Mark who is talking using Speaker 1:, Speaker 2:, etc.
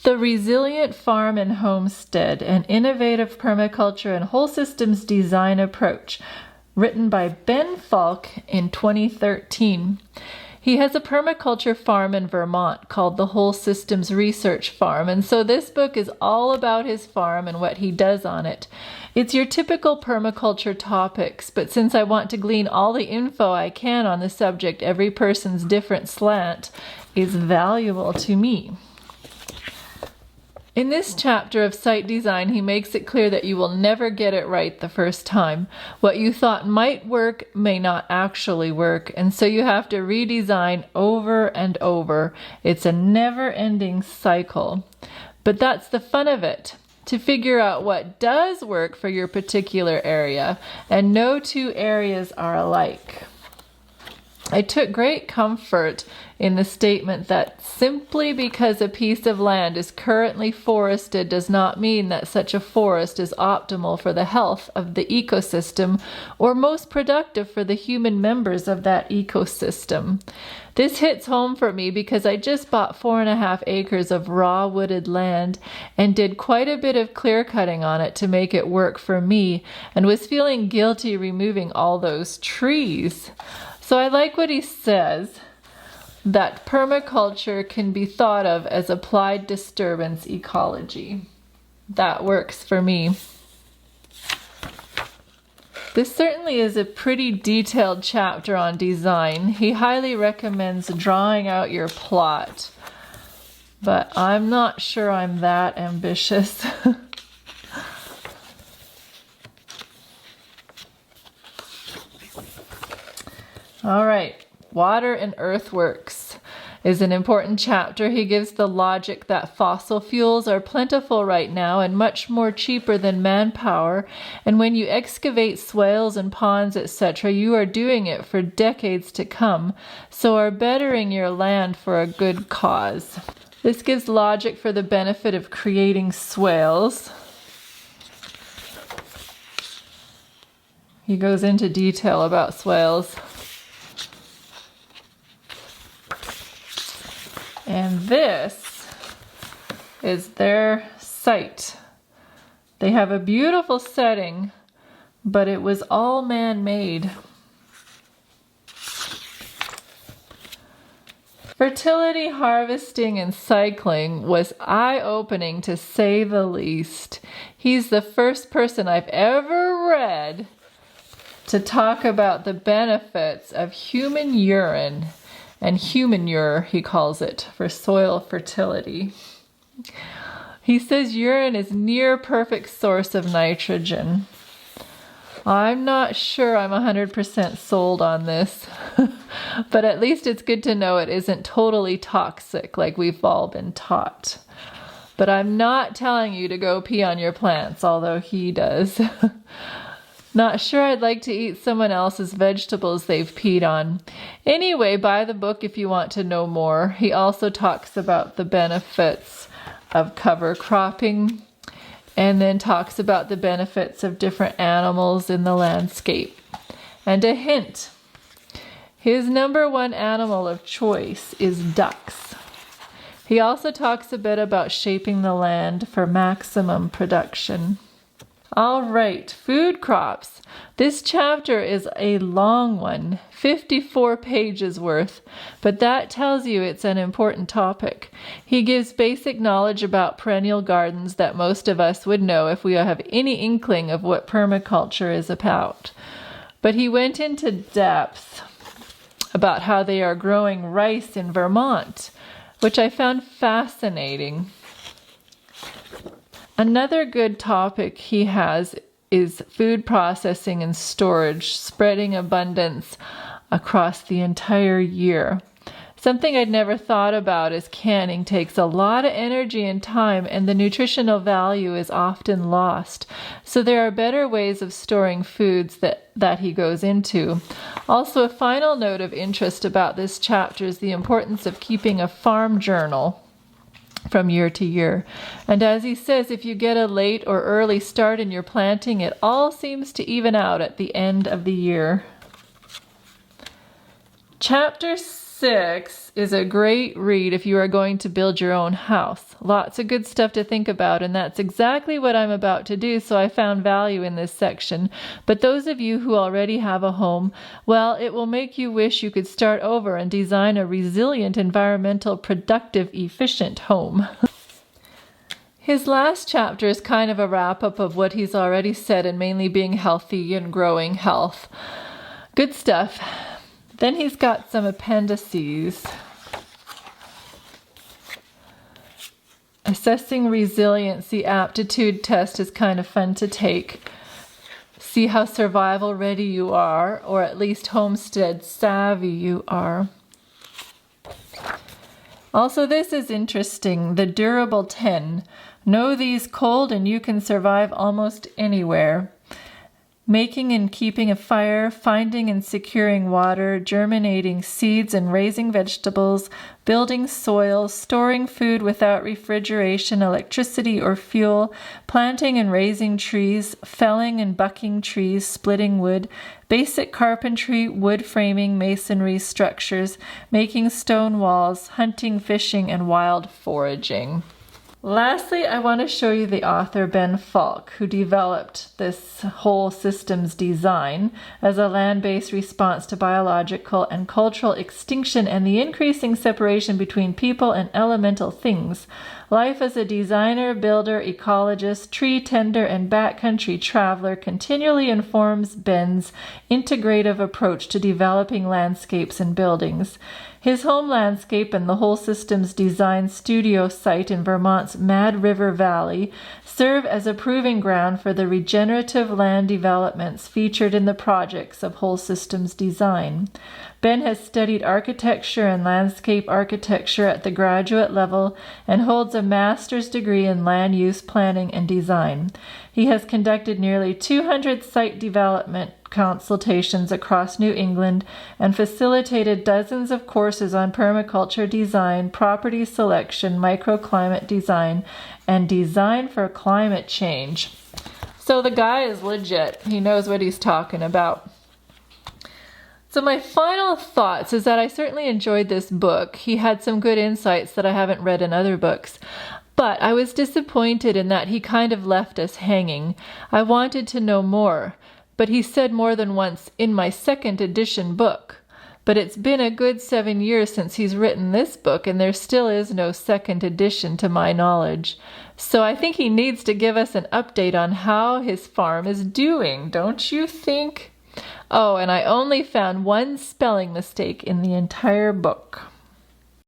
Speaker 1: The Resilient Farm and Homestead, an Innovative Permaculture and Whole Systems Design Approach, written by Ben Falk in 2013. He has a permaculture farm in Vermont called the Whole Systems Research Farm, and so this book is all about his farm and what he does on it. It's your typical permaculture topics, but since I want to glean all the info I can on the subject, every person's different slant is valuable to me. In this chapter of site design, he makes it clear that you will never get it right the first time. What you thought might work may not actually work, and so you have to redesign over and over. It's a never-ending cycle. But that's the fun of it, to figure out what does work for your particular area, and no two areas are alike. I took great comfort in the statement that simply because a piece of land is currently forested does not mean that such a forest is optimal for the health of the ecosystem or most productive for the human members of that ecosystem. This hits home for me because I just bought 4.5 acres of raw wooded land and did quite a bit of clear cutting on it to make it work for me, and was feeling guilty removing all those trees. So I like what he says, that permaculture can be thought of as applied disturbance ecology. That works for me. This certainly is a pretty detailed chapter on design. He highly recommends drawing out your plot, but I'm not sure I'm that ambitious. All right, Water and Earthworks is an important chapter. He gives the logic that fossil fuels are plentiful right now and much more cheaper than manpower, and when you excavate swales and ponds, etc., you are doing it for decades to come, so are bettering your land for a good cause. This gives logic for the benefit of creating swales. He goes into detail about swales. And this is their site. They have a beautiful setting, but it was all man-made. Fertility harvesting and cycling was eye-opening to say the least. He's the first person I've ever read to talk about the benefits of human urine, and Humanure, he calls it, for soil fertility. He says urine is near perfect source of nitrogen. I'm not sure I'm 100% sold on this, but at least it's good to know it isn't totally toxic like we've all been taught. But I'm not telling you to go pee on your plants, although he does. Not sure I'd like to eat someone else's vegetables they've peed on. Anyway, buy the book if you want to know more. He also talks about the benefits of cover cropping, and then talks about the benefits of different animals in the landscape. And a hint, his #1 animal of choice is ducks. He also talks a bit about shaping the land for maximum production. All right, food crops. This chapter is a long one, 54 pages worth, but that tells you it's an important topic. He gives basic knowledge about perennial gardens that most of us would know if we have any inkling of what permaculture is about. But he went into depth about how they are growing rice in Vermont, which I found fascinating. Another good topic he has is food processing and storage, spreading abundance across the entire year. Something I'd never thought about is canning takes a lot of energy and time, and the nutritional value is often lost. So there are better ways of storing foods that he goes into. Also, a final note of interest about this chapter is the importance of keeping a farm journal from year to year. And as he says, if you get a late or early start in your planting, it all seems to even out at the end of the year. Chapter 6 is a great read if you are going to build your own house. Lots of good stuff to think about, and that's exactly what I'm about to do, so I found value in this section. But those of you who already have a home, well, it will make you wish you could start over and design a resilient, environmental, productive, efficient home. His last chapter is kind of a wrap-up of what he's already said, and mainly being healthy and growing health. Good stuff. Then he's got some appendices. Assessing resiliency aptitude test is kind of fun to take. See how survival ready you are, or at least homestead savvy you are. Also, this is interesting. The durable 10. Know these cold and you can survive almost anywhere. Making and keeping a fire, finding and securing water, germinating seeds and raising vegetables, building soil, storing food without refrigeration, electricity, or fuel, planting and raising trees, felling and bucking trees, splitting wood, basic carpentry, wood framing, masonry, structures, making stone walls, hunting, fishing, and wild foraging. Lastly, I want to show you the author Ben Falk, who developed this whole systems design as a land-based response to biological and cultural extinction and the increasing separation between people and elemental things. Life as a designer, builder, ecologist, tree tender, and backcountry traveler continually informs Ben's integrative approach to developing landscapes and buildings. His home landscape and the whole systems design studio site in Vermont's Mad River Valley serve as a proving ground for the regenerative land developments featured in the projects of whole systems design. Ben has studied architecture and landscape architecture at the graduate level and holds a master's degree in land use planning and design. He has conducted nearly 200 site development consultations across New England and facilitated dozens of courses on permaculture design, property selection, microclimate design, and design for climate change. So the guy is legit. He knows what he's talking about. So my final thoughts is that I certainly enjoyed this book. He had some good insights that I haven't read in other books. But I was disappointed in that he kind of left us hanging. I wanted to know more. But he said more than once, in my second edition book. But it's been a good 7 years since he's written this book, and there still is no second edition to my knowledge. So I think he needs to give us an update on how his farm is doing, don't you think? Oh, and I only found one spelling mistake in the entire book.